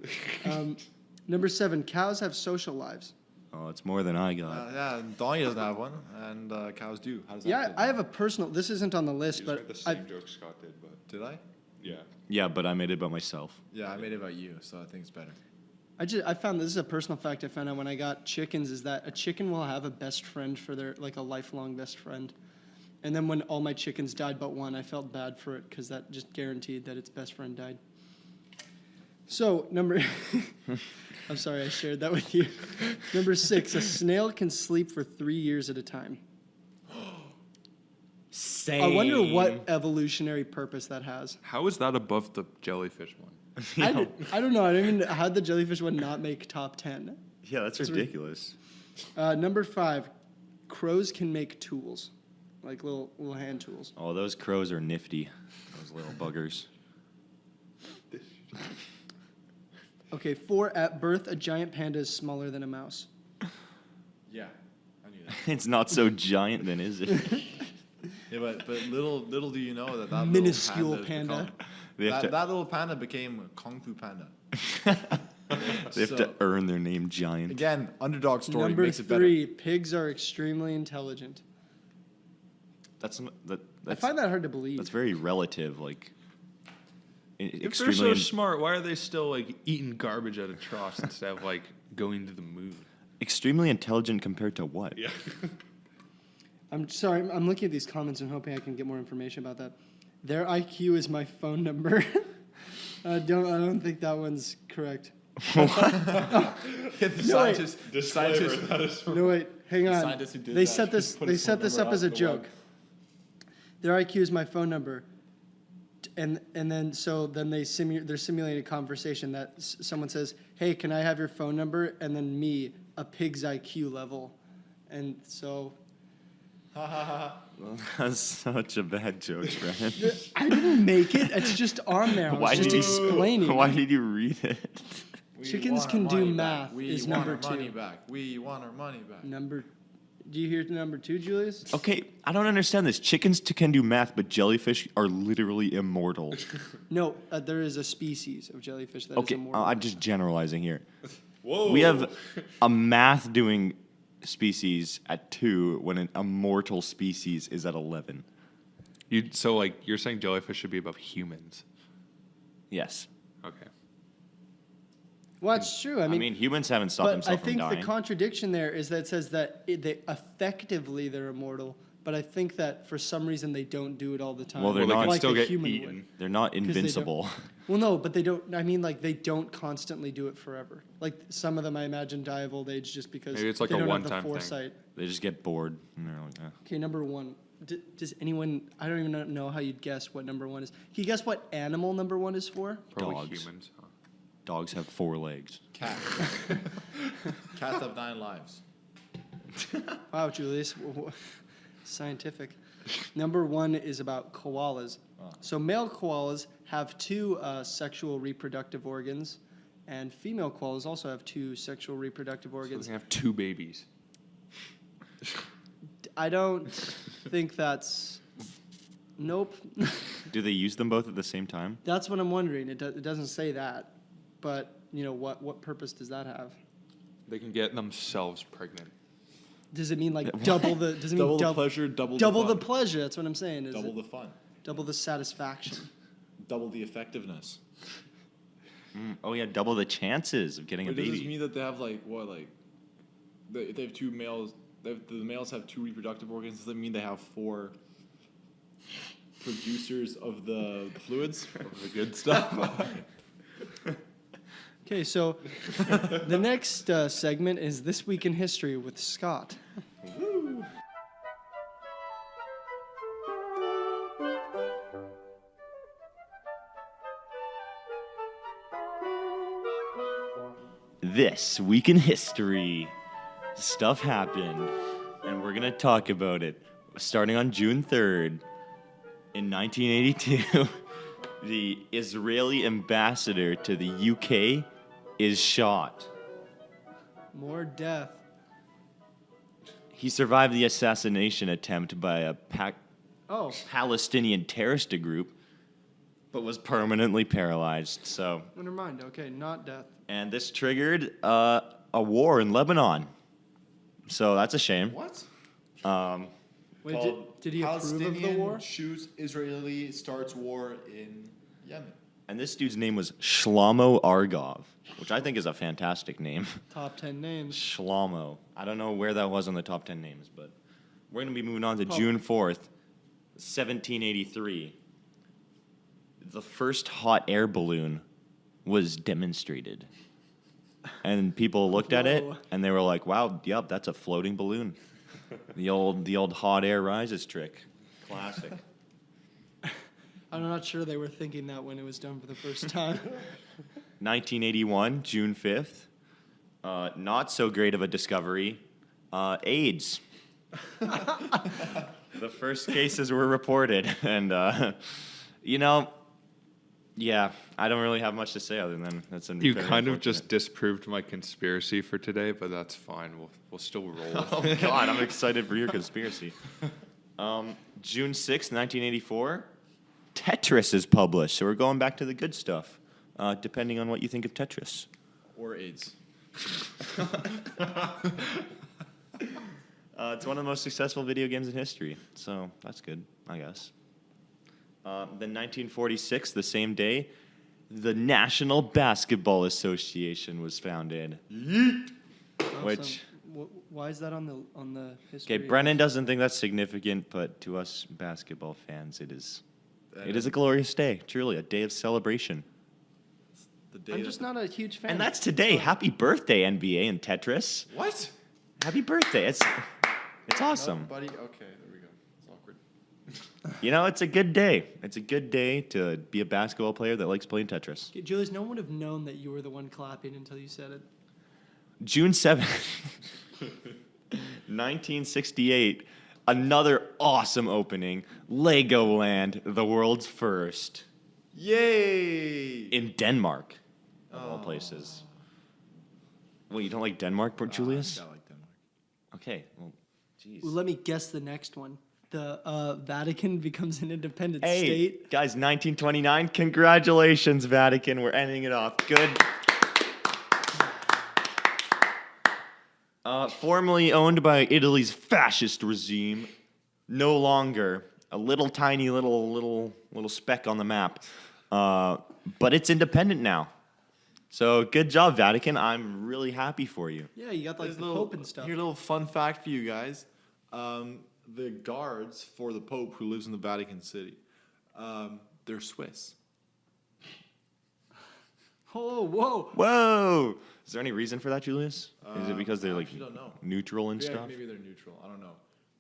Number 7. Cows have social lives. Oh, it's more than I got. Yeah, Donnie doesn't have one, and cows do. How does that Yeah, fit? I have a personal. This isn't on the list, You but just made the same joke Scott did, but Did I? yeah. Yeah, but I made it about myself. Yeah, I made it about you, so I think it's better. I found this is a personal fact I found out when I got chickens is that a chicken will have a best friend for their like a lifelong best friend. And then when all my chickens died but one, I felt bad for it because that just guaranteed that its best friend died. So I'm sorry I shared that with you. Number 6, a snail can sleep for 3 years at a time. Same. I wonder what evolutionary purpose that has. How is that above the jellyfish one? I don't know. I don't even how'd the jellyfish one not make top 10? Yeah, that's ridiculous. Number 5, crows can make tools, like little hand tools. Oh, those crows are nifty. Those little buggers. Okay, 4, at birth, a giant panda is smaller than a mouse. Yeah, I knew that. It's not so giant then, is it? Yeah, but little do you know that Minuscule little panda. has They have become, to- that little panda became Kung Fu Panda. They have to earn their name giant. Again, underdog story Number makes it better. 3, pigs are extremely intelligent. That's I find that hard to believe. That's very relative. Like, If they're so smart, why are they still like eating garbage out of troughs instead of like going to the moon? extremely intelligent compared to what? Yeah. I'm sorry, I'm looking at these comments and hoping I can get more information about that. Their IQ is my phone number. I don't think that one's correct. The scientist, That is No wait, hang on. scientist who did They that set this. just put They his set phone this number up as out a on the joke. web. Their IQ is my phone number, and then they they're simulating a conversation that someone says, "Hey, can I have your phone number?" And then me, a pig's IQ level, and so That's such a bad joke, Brian. I didn't make it. It's just on there. I was just explaining. Why did you read it? We Chickens want can our do money math back. We is want number our money 2. back. We want our money back. Do you hear number 2, Julius? Okay, I don't understand this. Chickens can do math, but jellyfish are literally immortal. No, there is a species of jellyfish that is Okay, immortal. I'm just generalizing here. Whoa. We have a math doing species at 2 when an immortal species is at 11. So like you're saying jellyfish should be above humans? Yes. Okay. Well, that's true. I mean, humans haven't stopped but I themselves from think the dying. contradiction there is that it says that they're immortal, but I think that for some reason they don't do it all the time. Well, they're Well, they not- can like still a get human eaten. would. They're not they don't- invincible. Well, no, but they don't. I mean, like they don't constantly do it forever. Like some of them, I imagine, die of old age just because Maybe it's like they a don't have one-time the thing. foresight. They just get bored and they're like, Okay, number 1. Does anyone? I don't even know how you'd guess what number 1 is. Can you guess what animal number 1 is for? Probably Dogs. humans. Huh? dogs have 4 legs. Cat. Cats have 9 lives. Wow, Julius, scientific. Number 1 is about koalas. So male koalas have 2 sexual reproductive organs, and female koalas also have 2 sexual reproductive So organs. they have 2 babies. I don't think that's... Nope. Do they use them both at the same time? That's what I'm wondering. It doesn't say that, but what purpose does that have? They can get themselves pregnant. Does it mean like double the? Does it mean Double the pleasure, double double the the fun. pleasure? That's what I'm saying. Is Double it the fun. double the satisfaction? Double the effectiveness. Oh yeah, double the chances of getting a But does this baby. mean that they have they have 2 males? The males have 2 reproductive organs. Does that mean they have 4 producers of the fluids, of the good stuff? Okay, so the next segment is This Week in History with Scott. This week in history, stuff happened, and we're gonna talk about it. Starting on June 3rd, in 1982, the Israeli ambassador to the UK is shot. More death. He survived the assassination attempt by a Oh, Palestinian terrorist group, but was permanently paralyzed. So, never mind. Okay, not death. and this triggered a war in Lebanon. So that's a shame. What? Wait, did he approve of the war? Shoots Israeli starts war in Yemen. And this dude's name was Shlomo Argov, which I think is a fantastic name. Top 10 names. Shlomo. I don't know where that was on the top 10 names, but we're going to be moving on to Oh. June 4th, 1783. The first hot air balloon was demonstrated. And people looked at it Whoa. and they were like, wow, yep, that's a floating balloon. The old hot air rises trick. Classic. I'm not sure they were thinking that when it was done for the first time. 1981, June 5th. Not so great of a discovery. AIDS. The first cases were reported. And, yeah, I don't really have much to say other than that's You very kind of unfortunate. just disproved my conspiracy for today, but that's fine. We'll still roll with Oh, it. God, I'm excited for your conspiracy. June 6th, 1984. Tetris is published, so we're going back to the good stuff, depending on what you think of Tetris. Or AIDS. It's one of the most successful video games in history, so that's good, I guess. Then 1946, the same day, the National Basketball Association was founded. Which, Awesome. Why is that on the history? okay, Brennan doesn't think that's significant, but to us basketball fans, it is a glorious day, truly, a day of celebration. The day I'm that just not a huge fan. And that's today. Happy birthday, NBA and Tetris. What? Happy birthday. It's awesome. No, buddy. Okay, there we go. It's awkward. It's a good day. It's a good day to be a basketball player that likes playing Tetris. Okay, Julius, no one would have known that you were the one clapping until you said it. June 7th, 1968, another awesome opening. Legoland, the world's first. Yay! In Denmark, of all places. Well, you don't like Denmark, Julius? I like Denmark. Okay, well, jeez. Well, let me guess the next one. The Vatican becomes an independent Hey, state. guys, 1929. Congratulations, Vatican. We're ending it off. Good. Formerly owned by Italy's fascist regime, no longer a little tiny little speck on the map, but it's independent now. So good job, Vatican. I'm really happy for you. Yeah, you got like Here's the Pope and stuff. Here's a little fun fact for you guys. The guards for the Pope who lives in the Vatican City, they're Swiss. Oh, whoa. Whoa! Is there any reason for that, Julius? Is it because they're I like actually don't know. neutral and Yeah, stuff? maybe they're neutral. I don't know.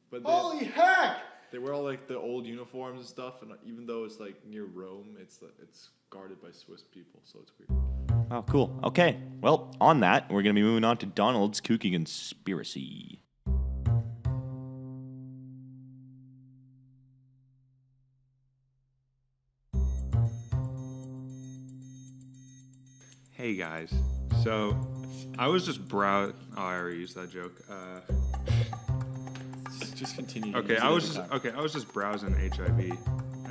But Holy heck! they wear all like the old uniforms and stuff, and even though it's like near Rome, it's guarded by Swiss people, so it's weird. Oh, cool. Okay. Well, on that, we're going to be moving on to Donald's kooky conspiracy. Hey guys, so I was just Oh, I already used that joke. Just continue. to Okay, use it I was every just time. I was just browsing HIV,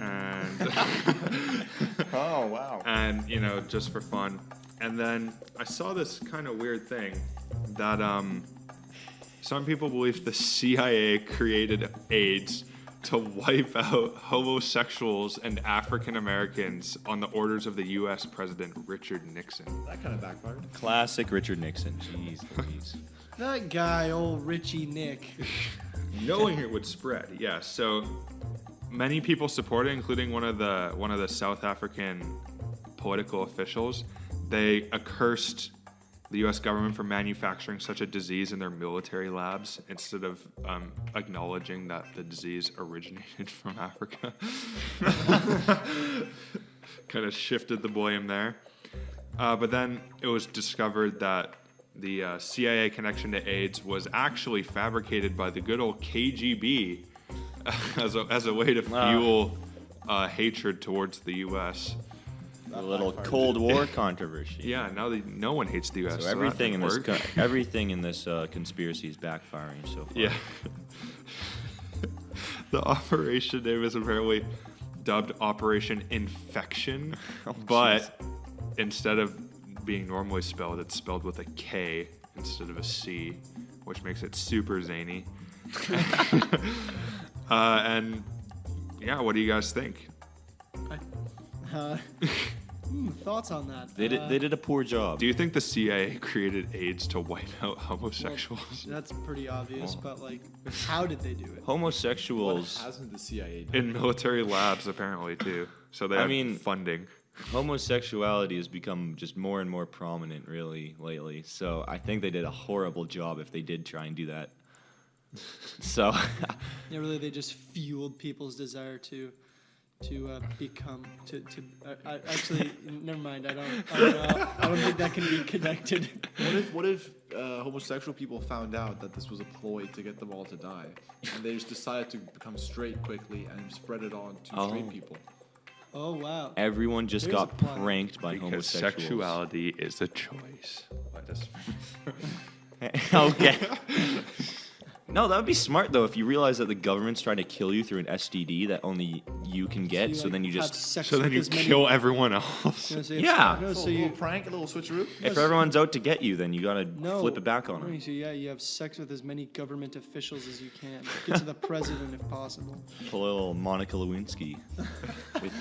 and Oh wow. and just for fun, and then I saw this kind of weird thing that some people believe the CIA created AIDS to wipe out homosexuals and African Americans on the orders of the U.S. President Richard Nixon. That kind of backfired. Classic Richard Nixon. Jeez Louise. That guy, old Richie Nick. Knowing it would spread, yeah. So many people support it, including one of the South African political officials. They accursed the U.S. government for manufacturing such a disease in their military labs instead of acknowledging that the disease originated from Africa. Kind of shifted the blame there. But then it was discovered that the CIA connection to AIDS was actually fabricated by the good old KGB as a way to fuel hatred towards the U.S. A little Cold War controversy. Yeah, now no one hates the U.S. So that everything in didn't this work. everything in this conspiracy is backfiring so far. Yeah. The operation name is apparently dubbed Operation Infection, but instead of being normally spelled, it's spelled with a K instead of a C, which makes it super zany. And yeah, what do you guys think? Thoughts on that? They did a poor job. Do you think the CIA created AIDS to wipe out homosexuals? That's pretty obvious, but like, how did they do it? What Homosexuals hasn't the CIA done? In military labs, apparently, too. So they I have mean- funding. Homosexuality has become just more and more prominent really lately. So I think they did a horrible job if they did try and do that. So Yeah, really, they just fueled people's desire to become actually never mind. I don't think that can be connected. What if homosexual people found out that this was a ploy to get them all to die, and they just decided to become straight quickly and spread it on to straight people? Oh wow. everyone just There's a got plan. pranked by Because homosexuals. sexuality is a choice. Okay. No, that would be smart though if you realize that the government's trying to kill you through an STD that only you can get. So like, then you have just sex So then with you as many- kill everyone else. You know, so Yeah. No, So so a you little prank, a little switcheroo. if everyone's out to get you, then you gotta no flip it back on no, them. So yeah, you have sex with as many government officials as you can. Get to the president if possible. Pull a little Monica Lewinsky,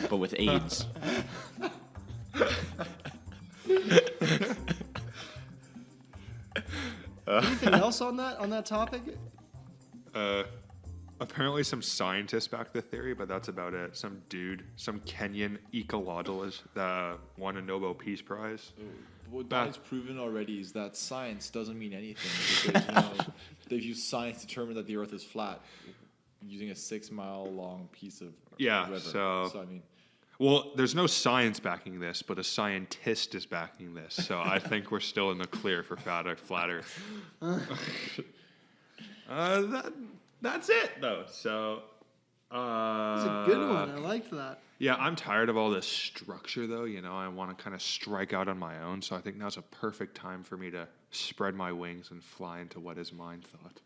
but with AIDS. Anything else on that topic? Apparently, some scientists back the theory, but that's about it. Some dude, some Kenyan ecologist that won a Nobel Peace Prize. What Back- is proven already is that science doesn't mean anything because they've used science to determine that the Earth is flat using a 6-mile long piece of Yeah, river. so- I mean, Well, there's no science backing this, but a scientist is backing this. So I think we're still in the clear for flat Earth. That's it, though. So. That's a good one. I liked that. Yeah, I'm tired of all this structure, though. I want to kind of strike out on my own. So I think now's a perfect time for me to spread my wings and fly into what is mind thought.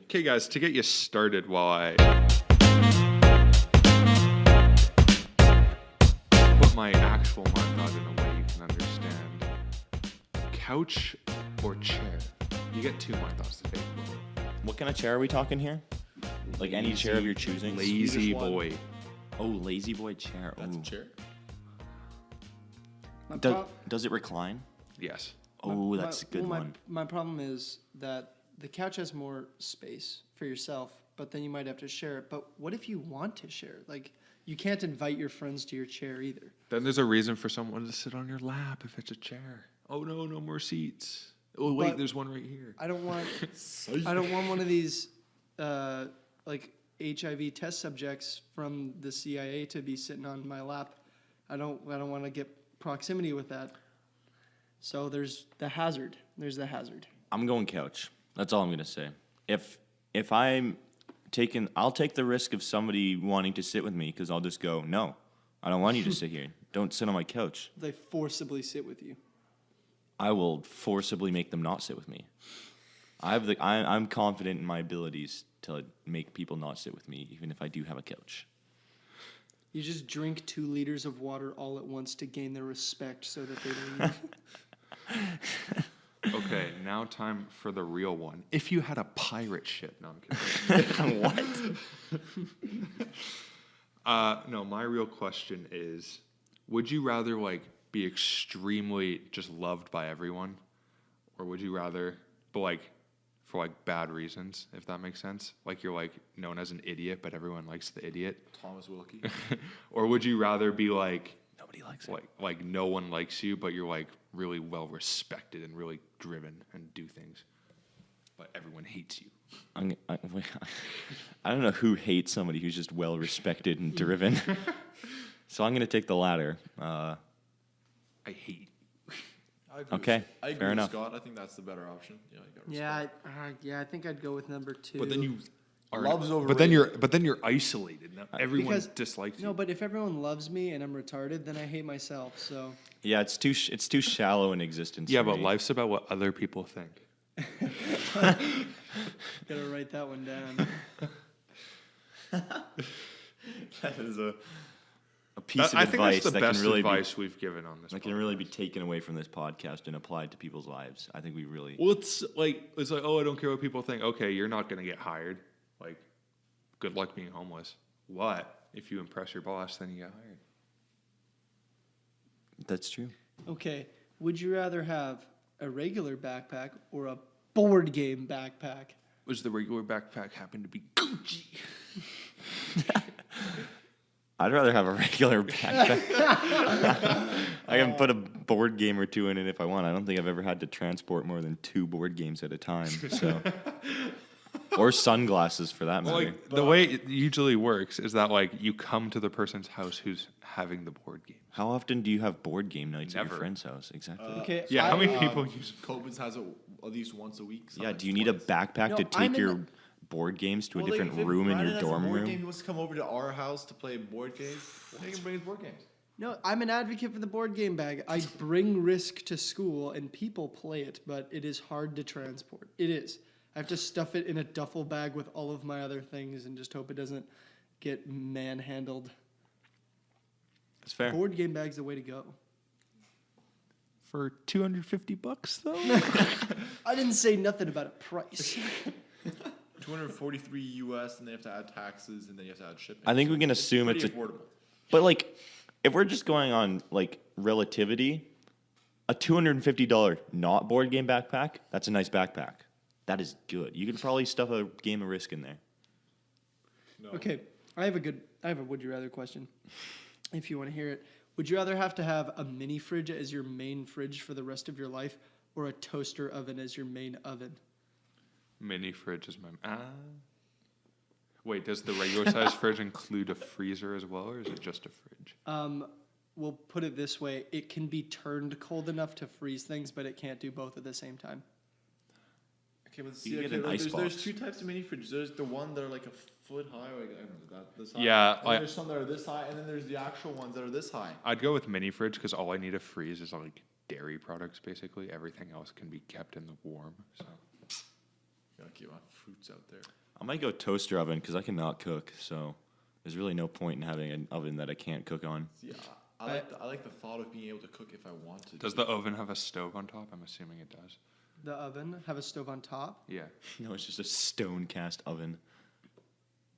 Okay, guys, to get you started while I put my actual mind thought in a way you can understand. Couch or chair? You get 2 mind thoughts today. What kind of chair are we talking here? Like any chair of your choosing? Lazy Swedish one. boy. Oh, lazy boy chair. that's Ooh. a chair. My Does, prob- does it recline? Yes. Oh, that's a good well, one. My problem is that the couch has more space for yourself, but then you might have to share it. But what if you want to share? Like, you can't invite your friends to your chair either. Then there's a reason for someone to sit on your lap if it's a chair. Oh no, no more seats. Oh wait, But- there's one right here. I don't want one of these like HIV test subjects from the CIA to be sitting on my lap. I don't want to get proximity with that. So there's the hazard. There's the hazard. I'm going couch. That's all I'm gonna say. If I'm I'll take the risk of somebody wanting to sit with me because I'll just go, no, I don't want you to sit here. Don't sit on my couch. They forcibly sit with you. I will forcibly make them not sit with me. I'm confident in my abilities to make people not sit with me, even if I do have a couch. You just drink 2 liters of water all at once to gain their respect so that they leave. Okay, now time for the real one. If you had a pirate ship, no, I'm kidding. What? No, my real question is, would you rather like be extremely just loved by everyone, or would you rather, but like for like bad reasons, if that makes sense? Like you're like known as an idiot, but everyone likes the idiot. Thomas Wilkie. Or would you rather be like Nobody likes it. like no one likes you, but you're like really well respected and really driven and do things, but everyone hates you? I don't know who hates somebody who's just well respected and driven. So I'm going to take the latter. I hate you. Okay, I agree fair with enough. Scott. I think that's the better option. Yeah, you got respect. Yeah, I think I'd go with number 2. But then you are, Love's but then you're isolated. Now everyone Because- dislikes you. No, but if everyone loves me and I'm retarded, then I hate myself. So Yeah, it's too shallow in existence. Yeah, for but me. life's about what other people think. gotta write that one down. That is a piece of I think advice that's the that best can really advice we've given on this. that can really be taken away from this podcast and applied to people's lives. I think we really. Well, it's like oh, I don't care what people think. Okay, you're not gonna get hired. Like, good luck being homeless. What if you impress your boss? Then you get hired. That's true. Okay, would you rather have a regular backpack or a board game backpack? Was the regular backpack happen to be Gucci? I'd rather have a regular backpack. I can put a board game or 2 in it if I want. I don't think I've ever had to transport more than 2 board games at a time. So, or sunglasses for that matter. Like the way it usually works is that like you come to the person's house who's having the board game. How often do you have board game nights at Never. your friend's house? Exactly. Okay, Yeah, how I- many people use? Coben's has it at least once a week. Yeah. sometimes Do you need a twice. backpack No, to I'm take in your the- board games to a Well, like, different if room in Brandon your has a dorm board room? Game, he wants to come over to our house to play board games. He can bring his board games. No, I'm an advocate for the board game bag. I bring Risk to school and people play it, but it is hard to transport. It is. I have to stuff it in a duffel bag with all of my other things and just hope it doesn't get manhandled. That's fair. Board game bag's the way to go. For $250 though. I didn't say nothing about a price. 243 US, and they have to add taxes, and then you have to add shipping. I think we can assume Pretty it's a. affordable. But like, if we're just going on like relativity, a $250 not board game backpack, that's a nice backpack. That is good. You could probably stuff a game of Risk in there. No. Okay, I have a would you rather question. If you want to hear it, would you rather have to have a mini fridge as your main fridge for the rest of your life, or a toaster oven as your main oven? Mini fridge is my. Wait, does the regular size fridge include a freezer as well, or is it just a fridge? We'll put it this way: it can be turned cold enough to freeze things, but it can't do both at the same time. Okay, but You see, get okay, an like, ice there's box. 2 types of mini fridges. There's the one that are like a foot high, or like, I don't know, this high. Yeah, And like- there's some that are this high, and then there's the actual ones that are this high. I'd go with mini fridge because all I need to freeze is like dairy products. Basically, everything else can be kept in the warm. So Gotta keep my fruits out there. I might go toaster oven because I cannot cook, so there's really no point in having an oven that I can't cook on. See, I like the thought of being able to cook if I want to. does the oven have a stove on top? I'm assuming it does. The oven have a stove on top. Yeah. No, it's just a stone cast oven.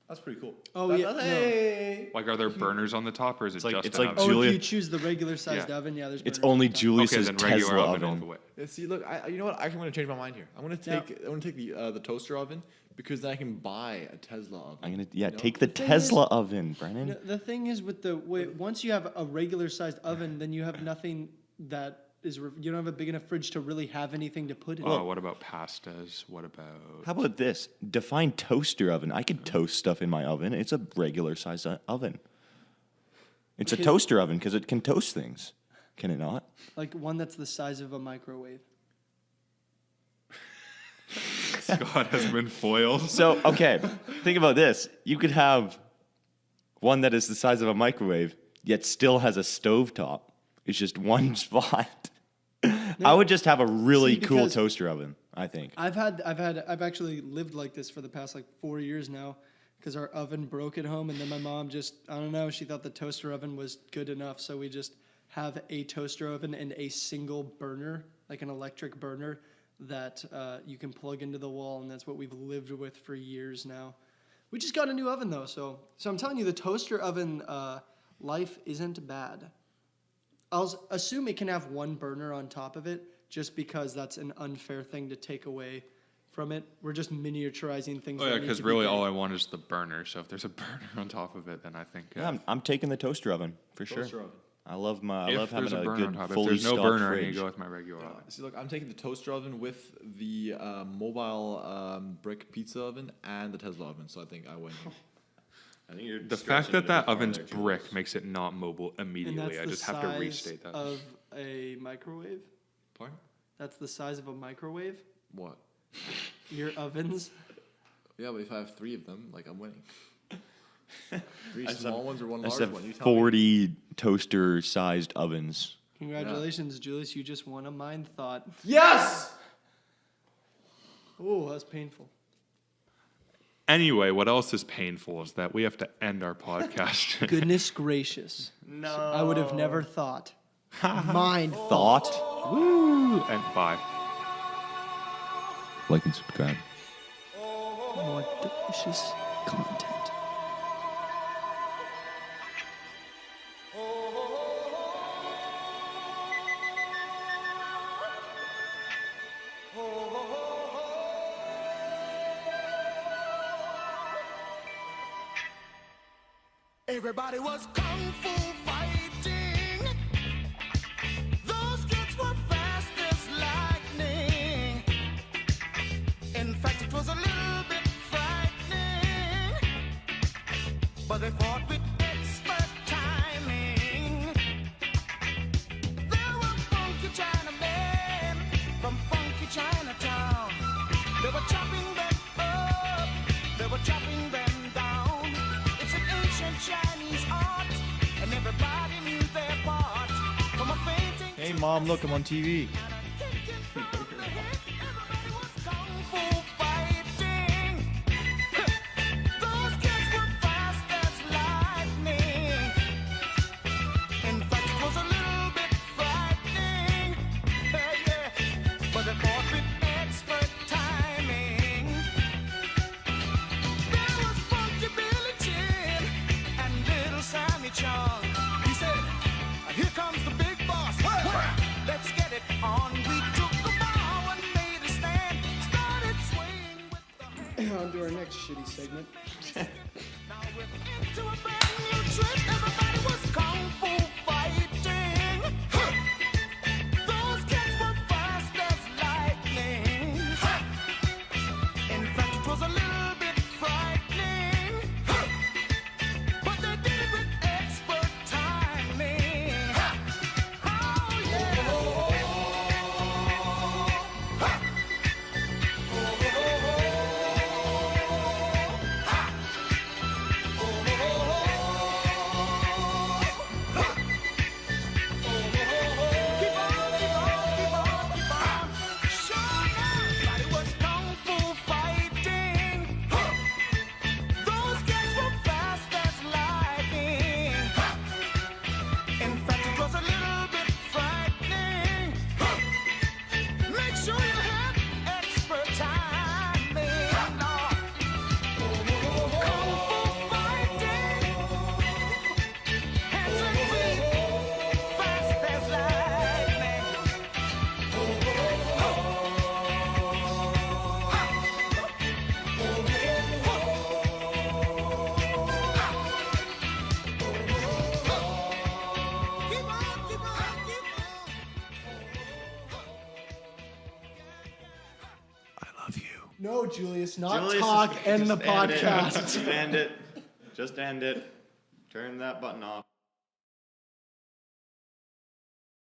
That's pretty cool. Oh, That's- yeah, that's- no. hey! Like, are there burners on the top, or is it like- just it's an like oven? Oh, Julia- if you choose the regular sized Yeah. oven, yeah, there's. It's burners on only top. Julius's Okay, then regular Tesla oven all oven. the way. Yeah, see, look, you know what? Actually, I'm gonna change my mind here. I'm gonna take the toaster oven because then I can buy a Tesla oven. I'm gonna you know? take the thing Tesla is- oven, Brennan. No, the thing is, with the way once you have a regular sized oven, then you have nothing that is. You don't have a big enough fridge to really have anything to put in. Oh, what about pastas? What about? How about this? Define toaster oven. I could toast stuff in my oven. It's a regular size oven. It's a Okay. toaster oven because it can toast things. Can it not? Like one that's the size of a microwave. Scott has been foiled. So, okay, think about this. You could have one that is the size of a microwave, yet still has a stovetop. It's just one spot. I would just have a really cool because- toaster oven, I think. I've actually lived like this for the past like 4 years now, because our oven broke at home, and then my mom just, I don't know, she thought the toaster oven was good enough, so we just have a toaster oven and a single burner, like an electric burner, that you can plug into the wall, and that's what we've lived with for years now. We just got a new oven though, so I'm telling you, the toaster oven life isn't bad. I'll assume it can have one burner on top of it, just because that's an unfair thing to take away from it. We're just miniaturizing things. Oh that yeah, need because to be really made. all I want is the burner. So if there's a burner on top of it, then I think Yeah, I'm taking the toaster oven for sure. Toaster oven. I love if having there's a a burner good on top. If fully there's no stocked burner, I need fridge. to go with my regular oven. See, look, I'm taking the toaster oven with the mobile brick pizza oven and the Tesla oven. So I think I win. I think you're The fact that that oven's brick makes it not mobile And immediately. that's I the just have to size restate that. of a microwave. Pardon? That's the size of a microwave. What? Your ovens. Yeah, but if I have 3 of them, like I'm winning. 3 I small ones or one I large said one. You tell me. 40 toaster-sized ovens. Congratulations, Julius. You just won a mind thought. Yes. Oh, that's painful. Anyway, what else is painful is that we have to end our podcast. Goodness gracious. No. I would have never thought. Mind Thought. Woo! And bye. Like and subscribe. more delicious content. Everybody was kung fu fighting. Those kids were fast as lightning. In fact, it was a little bit frightening. But they fought with expert timing. There were funky Chinamen from funky Chinatown. They were chopping them up. They were chopping them down. It's an ancient Chinese art, and everybody knew their part. From a fainting Hey, Mom, look, I'm on TV. everybody was kung fu fighting. Those kids were fast as lightning. In fact, it was a little bit frightening. Yeah, but they fought with expert timing. There was Funky Billy Chin and Little Sammy Chung. He said, "Here comes the big boss. Let's get it on." We took a bow and made a stand. Started swaying with the hand. On to our next shitty segment. Now we're into a brand new trip. Everybody was kung fu fighting. Those kids were fast as lightning. In fact, it was a little bit frightening. But they did it with expert timing. Oh, yeah. Keep on, keep on, keep on, keep on. Sure, everybody was kung fu fighting. Those kids were fast as lightning. In fact, it was a little bit frightening. Make sure you have expert timing. Kung fu fighting. Hands and feet, fast as lightning. Keep on, keep on, keep on. I love you. No, Julius, not Julius, talk, end the just end it. podcast. Just end it. Just end it. Turn that button off.